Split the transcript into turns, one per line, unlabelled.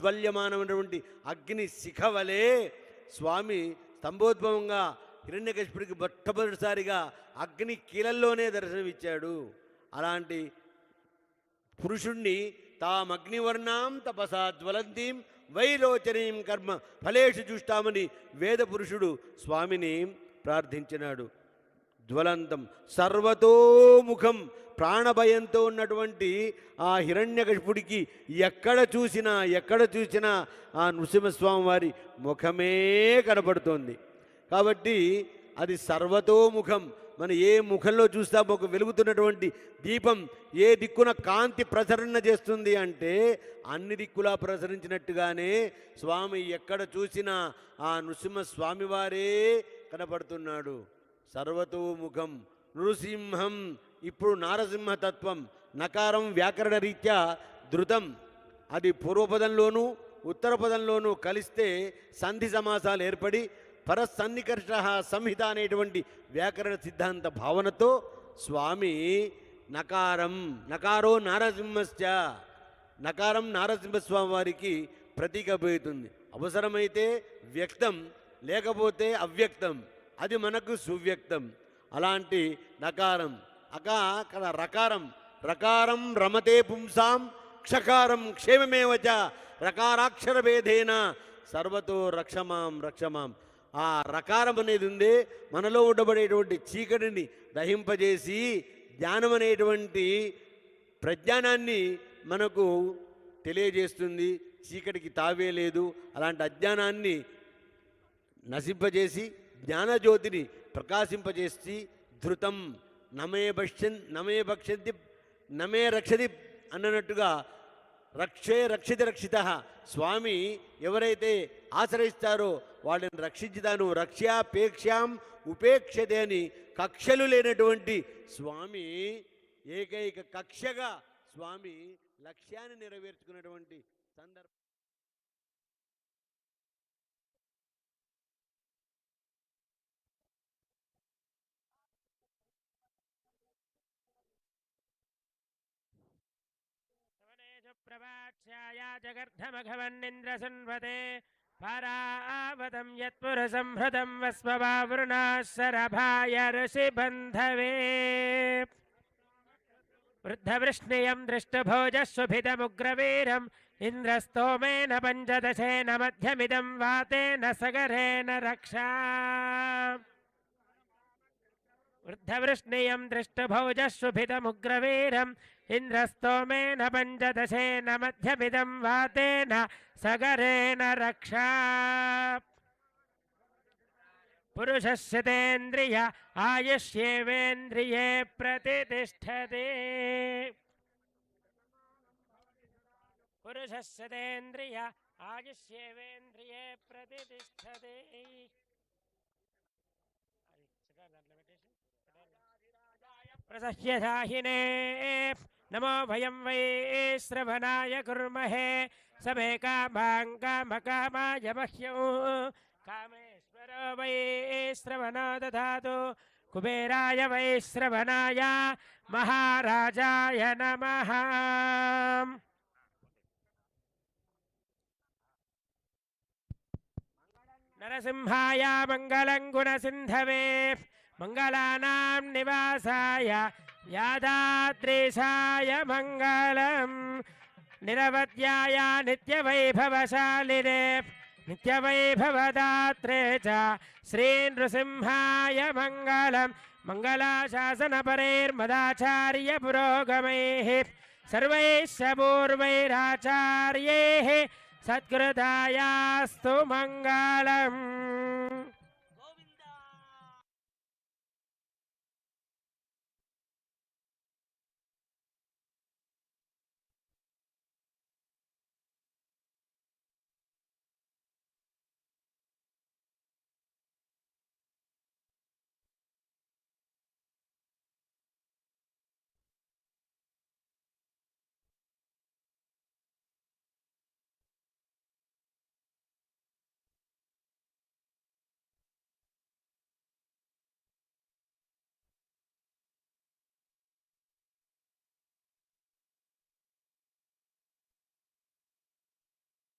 ప్రాజ్వల్యమానమైనటువంటి అగ్ని శిఖవలే స్వామి స్తంభోద్భవంగా హిరణ్యకశిపుడికి మొట్టమొదటిసారిగా అగ్ని కీలల్లోనే దర్శనమిచ్చాడు. అలాంటి పురుషుణ్ణి తామగ్నివర్ణాం తపసా జ్వలంతీం వైలోచనీం కర్మ ఫలేషు జుష్టామని వేద పురుషుడు స్వామిని ప్రార్థించినాడు. జ్వలంతం సర్వతోముఖం, ప్రాణభయంతో ఉన్నటువంటి ఆ హిరణ్యకశిపుడికి ఎక్కడ చూసినా ఆ నృసింహస్వామి వారి ముఖమే కనపడుతోంది. కాబట్టి అది సర్వతోముఖం. మనం ఏ ముఖంలో చూస్తామో ఒక వెలుగుతున్నటువంటి దీపం ఏ దిక్కున కాంతి ప్రసరణ చేస్తుంది అంటే అన్ని దిక్కులా ప్రసరించినట్టుగానే స్వామి ఎక్కడ చూసినా ఆ నృసింహస్వామి వారే కనపడుతున్నాడు. సర్వతోముఖం నృసింహం. ఇప్పుడు నారసింహతత్వం నకారం వ్యాకరణ రీత్యా ధృతం. అది పూర్వపదంలోనూ ఉత్తరపదంలోనూ కలిస్తే సంధి సమాసాలు ఏర్పడి పరసన్నికర్ష సంహిత అనేటువంటి వ్యాకరణ సిద్ధాంత భావనతో స్వామి నకారో నారసింహశ్చ, నకారం నారసింహస్వామి వారికి ప్రతీకబోతుంది. అవసరమైతే వ్యక్తం, లేకపోతే అవ్యక్తం, అది మనకు సువ్యక్తం. అలాంటి నకారం. రకారం రమతే పుంసాం క్షకారం క్షేమమేవచ రకారాక్షర భేదేన సర్వతో రక్షమాం. ఆ రకారం అనేది ఉందే మనలో ఉండబడేటువంటి చీకటిని దహింపజేసి జ్ఞానం అనేటువంటి ప్రజ్ఞానాన్ని మనకు తెలియజేస్తుంది. చీకటికి తావే లేదు. అలాంటి అజ్ఞానాన్ని నశింపజేసి జ్ఞానజ్యోతిని ప్రకాశింపజేసి ధృతం నమే భక్షంతి నమే రక్షతి అన్నట్టుగా రక్షిత స్వామి ఎవరైతే ఆశ్రయిస్తారో వాళ్ళని రక్షించుతాను. రక్ష్యాపేక్షాం ఉపేక్షతే అని కక్షలు లేనటువంటి స్వామి ఏకైక కక్షగా స్వామి లక్ష్యాన్ని నెరవేర్చుకున్నటువంటి సందర్భం.
प्रवाच्याय जगर्धमघवन्निन्द्रसन्वते परावतं यत्पुरसंहृतं वस्ववावृणाशरभाय ऋषिबन्धवे वृद्धवृष्णियं दृष्टभोजस्वभितमुग्रवीरम् इन्द्रस्तोमेन पञ्चदशेन मध्यमिदं वातेन सगरेण रक्षा वृद्धवृष्णियं दृष्टभोजस्वभितमुग्रवीरम् इन्द्रस्तोमेन पञ्चदशेन मध्यमिदं वातेन सगरेण रक्षा पुरुषस्यतेन्द्रिय आयुष्येवेन्द्रिये प्रतिष्ठते पुरुषस्यतेन्द्रिय आयुष्येवेन्द्रिये प्रतिष्ठते प्रसह्यसाहिने नमो भयं वै श्रवणाय कुर्महे समे कामाय मह्यौ कामेश्वरो वै श्रवणो दधातु कुबेराय वै श्रवणाय महाराजाय नमः नरसिंहाय मङ्गलं गुणसिन्धवे मंगलानां निवासाय यादाद्रीशाय मंगलम् निरवध्याय नित्यवैभवशालिने नित्यवैभवदात्रे च श्रीनृसिंहाय मंगलम् मंगलाशासनपरैर्मदाचार्य पुरोगमैः सर्वैश्च पूर्वैराचार्यैः सत्कृतायास्तु मंगलम्